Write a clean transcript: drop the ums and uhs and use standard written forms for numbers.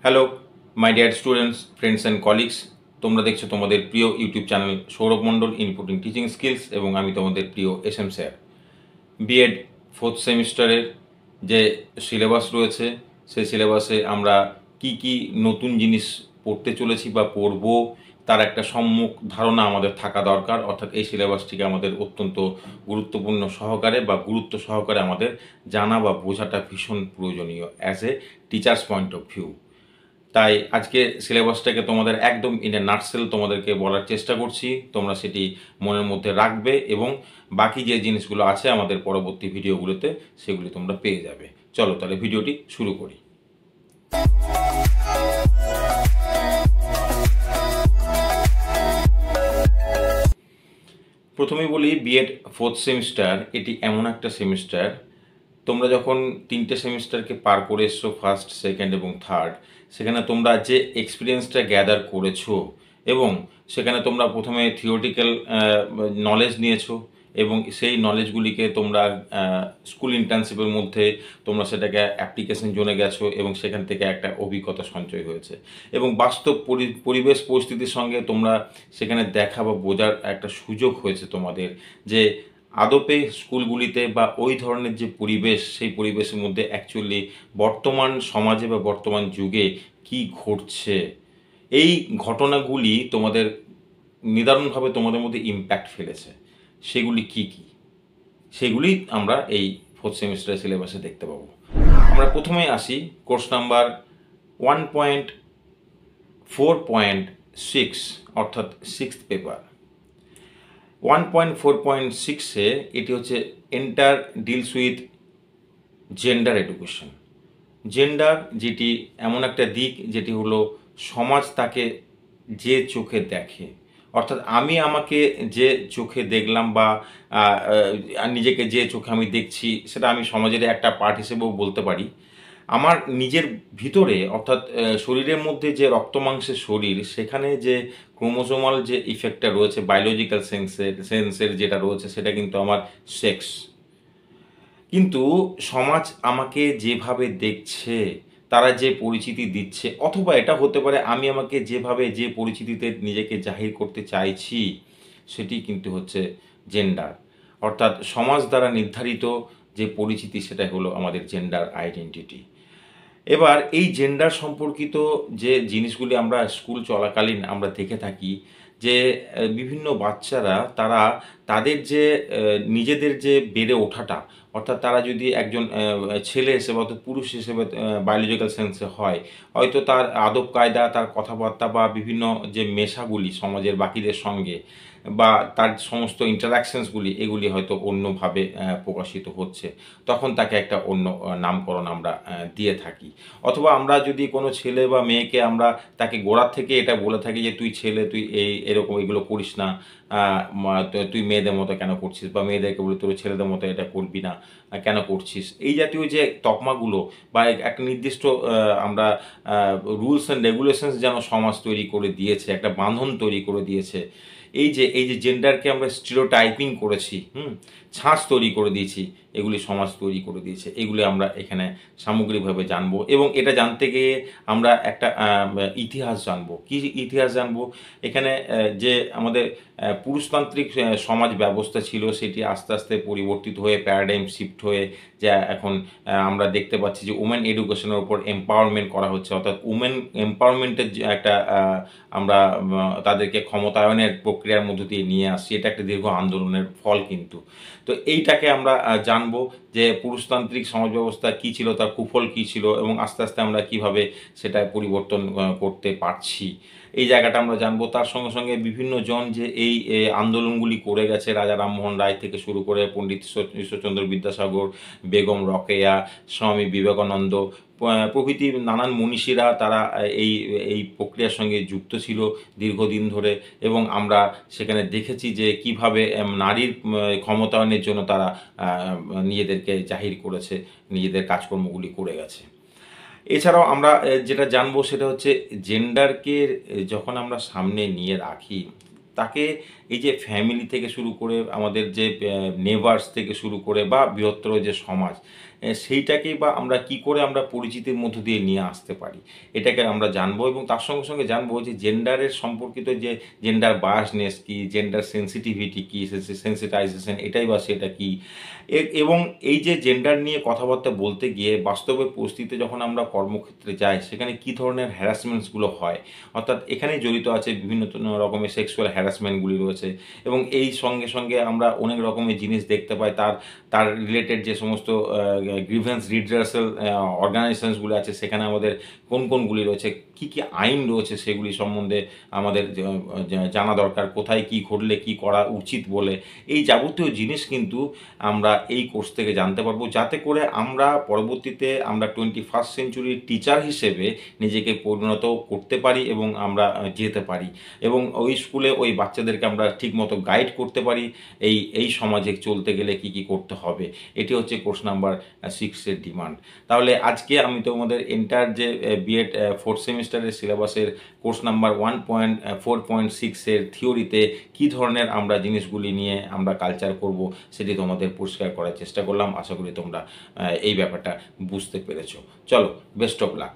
Hello my dear students, friends and colleagues. তোমরা দেখছো তোমাদের প্রিয় ইউটিউব চ্যানেল সৌরভ মণ্ডল ইনপুটিং টিচিং স্কিলস, এবং আমি তোমাদের প্রিয় এসএম স্যার। বিএড ফোর্থ সেমিস্টারের যে সিলেবাস রয়েছে সেই সিলেবাসে আমরা কি কি নতুন জিনিস পড়তে চলেছি বা পড়ব তার একটা সম্যক ধারণা আমাদের থাকা দরকার। অর্থাৎ এই সিলেবাসটিকে আমাদের অত্যন্ত গুরুত্বপূর্ণ সহকারে বা গুরুত্ব সহকারে আমাদের জানা বা বোঝাটা ভীষণ প্রয়োজনীয় as a teachers point of view. তাই আজকে সিলেবাসটাকে তোমাদের একদম ইন এ নাটসেল তোমাদেরকে বলার চেষ্টা করছি। তোমরা সেটি মনের মধ্যে রাখবে এবং বাকি যে জিনিসগুলো আছে আমাদের পরবর্তী ভিডিওগুলোতে সেগুলি তোমরা পেয়ে যাবে। চলো তাহলে ভিডিওটি শুরু করি। প্রথমেই বলি, বিএড ফোর্থ সেমিস্টার এটি এমন একটা সেমিস্টার, তোমরা যখন তিনটে সেমিস্টারকে পার করে এসছো, ফার্স্ট, সেকেন্ড এবং থার্ড, সেখানে তোমরা যে এক্সপিরিয়েন্সটা গ্যাদার করেছো এবং সেখানে তোমরা প্রথমে থিওরিটিক্যাল নলেজ নিয়েছো এবং সেই নলেজগুলিকে তোমরা স্কুল ইন্টার্নশিপের মধ্যে তোমরা সেটাকে অ্যাপ্লিকেশন জোনে গেছো এবং সেখান থেকে একটা অভিজ্ঞতা সঞ্চয় হয়েছে এবং বাস্তব পরিবেশ পরিস্থিতির সঙ্গে তোমরা সেখানে দেখা বা বোঝার একটা সুযোগ হয়েছে তোমাদের, যে আদপে স্কুলগুলিতে বা ওই ধরনের যে পরিবেশ, সেই পরিবেশের মধ্যে অ্যাকচুয়ালি বর্তমান সমাজে বা বর্তমান যুগে কি ঘটছে, এই ঘটনাগুলি তোমাদের নিদারুণভাবে তোমাদের মধ্যে ইম্প্যাক্ট ফেলেছে। সেগুলি কি কি, সেগুলি আমরা এই ফোর্থ সেমিস্টারের সিলেবাসে দেখতে পাবো। আমরা প্রথমে আসি কোর্স নাম্বার 1.4.6 অর্থাৎ সিক্সথ পেপার। 1.4.6-এ এটি হচ্ছে enter deals with gender education. Gender যেটি এমন একটা দিক যেটি হলো সমাজ তাকে যে চোখে দেখে, অর্থাৎ আমি আমাকে যে চোখে দেখলাম বা নিজেকে যে চোখে আমি দেখছি, সেটা আমি সমাজের একটা পার্ট হিসেবেও বলতে পারি। আমার নিজের ভিতরে অর্থাৎ শরীরের মধ্যে যে রক্তমাংসের শরীর, সেখানে যে ক্রোমোজোমাল যে ইফেক্টটা রয়েছে, বায়োলজিক্যাল সেন্সের যেটা রয়েছে, সেটা কিন্তু আমার সেক্স। কিন্তু সমাজ আমাকে যেভাবে দেখছে, তারা যে পরিচিতি দিচ্ছে, অথবা এটা হতে পারে আমি আমাকে যেভাবে যে পরিচিতিতে নিজেকে জাহির করতে চাইছি, সেটি কিন্তু হচ্ছে জেন্ডার। অর্থাৎ সমাজ দ্বারা নির্ধারিত যে পরিচিতি, সেটা হলো আমাদের জেন্ডার আইডেন্টিটি। এবার এই জেন্ডার সম্পর্কিত যে জিনিসগুলি আমরা স্কুল চলাকালীন আমরা দেখে থাকি, যে বিভিন্ন বাচ্চারা তারা তাদের যে নিজেদের যে বেড়ে ওঠাটা, অর্থাৎ তারা যদি একজন ছেলে হিসেবে অর্থাৎ পুরুষ হিসেবে বায়োলজিক্যাল সেন্সে হয়, হয়তো তার আদব কায়দা, তার কথাবার্তা বা বিভিন্ন যে মেশাগুলি সমাজের বাকিদের সঙ্গে বা তার সমস্ত ইন্টারাকশনসগুলি, এগুলি হয়তো অন্যভাবে প্রকাশিত হচ্ছে, তখন তাকে একটা অন্য নামকরণ আমরা দিয়ে থাকি। অথবা আমরা যদি কোনো ছেলে বা মেয়েকে আমরা তাকে গোড়ার থেকে এটা বলে থাকি যে তুই ছেলে, তুই এরকম এগুলো করিস না, তুই মেয়েদের মতো কেন করছিস, বা মেয়েদেরকে বলি তোর ছেলেদের মতো এটা করবি না, কেন করছিস, এই জাতীয় যে তকমাগুলো বা একটা নির্দিষ্ট আমরা রুলস অ্যান্ড রেগুলেশনস যেন সমাজ তৈরি করে দিয়েছে, একটা বাঁধন তৈরি করে দিয়েছে। এই যে জেন্ডারকে আমরা স্টিরিওটাইপিং করেছি, ছাঁচ তৈরি করে দিয়েছি, এগুলি সমাজ তৈরি করে দিয়েছে। এগুলি আমরা এখানে সামগ্রিকভাবে জানবো এবং এটা জানতে গিয়ে আমরা একটা ইতিহাস জানবো। কি ইতিহাস জানবো? এখানে যে আমাদের পুরুষতান্ত্রিক সমাজ ব্যবস্থা ছিল, সেটি আস্তে আস্তে পরিবর্তিত হয়ে প্যারাডাইম শিফট হয়ে যা এখন আমরা দেখতে পাচ্ছি যে উমেন এডুকেশনের উপর এম্পাওয়ারমেন্ট করা হচ্ছে, অর্থাৎ উমেন এম্পাওয়ারমেন্টের যে একটা আমরা তাদেরকে ক্ষমতায়নের প্রক্রিয়ার মধ্য দিয়ে নিয়ে আসছি। এটা একটা দীর্ঘ আন্দোলনের ফল কিন্তু। তো এইটাকে আমরা জানবো যে পুরুষতান্ত্রিক সমাজ ব্যবস্থা কী ছিল, তার কুফল কী ছিল এবং আস্তে আস্তে আমরা কীভাবে সেটা পরিবর্তন করতে পারছি, এই জায়গাটা আমরা জানবো। তার সঙ্গে সঙ্গে বিভিন্ন জন যে এই আন্দোলনগুলি করে গেছে, রাজা রামমোহন রায় থেকে শুরু করে পণ্ডিত ঈশ্বরচন্দ্র বিদ্যাসাগর, বেগম রোকেয়া, স্বামী বিবেকানন্দ প্রভৃতি নানান মনীষীরা, তারা এই প্রক্রিয়ার সঙ্গে যুক্ত ছিল দীর্ঘদিন ধরে এবং আমরা সেখানে দেখেছি যে কিভাবে নারীর ক্ষমতায়নের জন্য তারা নিজেদেরকে জাহির করেছে, নিজেদের কাজকর্মগুলি করে গেছে। এছাড়াও আমরা যেটা জানবো সেটা হচ্ছে জেন্ডারকে যখন আমরা সামনে নিয়ে রাখি, তাকে এই যে ফ্যামিলি থেকে শুরু করে আমাদের যে নেবার্স থেকে শুরু করে বা বৃহত্তর যে সমাজ, সেইটাকেই বা আমরা কি করে আমরা পরিচিতির মধ্য দিয়ে নিয়ে আসতে পারি, এটাকে আমরা জানবো। এবং তার সঙ্গে সঙ্গে জানবো যে জেন্ডারের সম্পর্কিত যে জেন্ডার বায়াসনেস কী, জেন্ডার সেন্সিটিভিটি কী, সেন্সিটাইজেশন এটাই বা সেটা কী। এবং এই যে জেন্ডার নিয়ে কথাবার্তা বলতে গিয়ে বাস্তবে পরিস্থিতিতে যখন আমরা কর্মক্ষেত্রে যাই, সেখানে কী ধরনের হ্যারাসমেন্টসগুলো হয়, অর্থাৎ এখানেই জড়িত আছে বিভিন্ন রকমের সেক্সুয়াল হ্যারাসমেন্টগুলি রয়েছে। এবং এই সঙ্গে সঙ্গে আমরা অনেক রকমের জিনিস দেখতে পাই, তার তার রিলেটেড যে সমস্ত গ্রিভেন্স রিড্রেসাল অর্গানাইজেশনসগুলো আছে, সেখানে আমাদের কোন কোনগুলি রয়েছে, কি কি আইন রয়েছে, সেগুলি সম্বন্ধে আমাদের জানা দরকার, কোথায় কি ঘটলে কি করা উচিত বলে। এই যাবতীয় জিনিস কিন্তু আমরা এই কোর্স থেকে জানতে পারবো, যাতে করে আমরা পরবর্তীতে আমরা 21st সেঞ্চুরির টিচার হিসেবে নিজেকে পরিণত করতে পারি এবং আমরা যেতে পারি, এবং ওই স্কুলে ওই বাচ্চাদেরকে আমরা ঠিকমতো গাইড করতে পারি এই সমাজে চলতে গেলে কি কি করতে হবে। এটি হচ্ছে কোর্স নাম্বার 6-এর ডিমান্ড। তাহলে আজকে আমি তোমাদের এন্টার যে বিএড 4th সেমিস্টারের সিলেবাসের কোর্স নাম্বার 1.4.6-এর থিওরিতে কী ধরনের আমরা জিনিসগুলি নিয়ে আমরা কালচার করব, সেটি তোমাদের পরিষ্কার করার চেষ্টা করলাম। আশা করি তোমরা এই ব্যাপারটা বুঝতে পেরেছো। চলো, বেস্ট অফ লাক।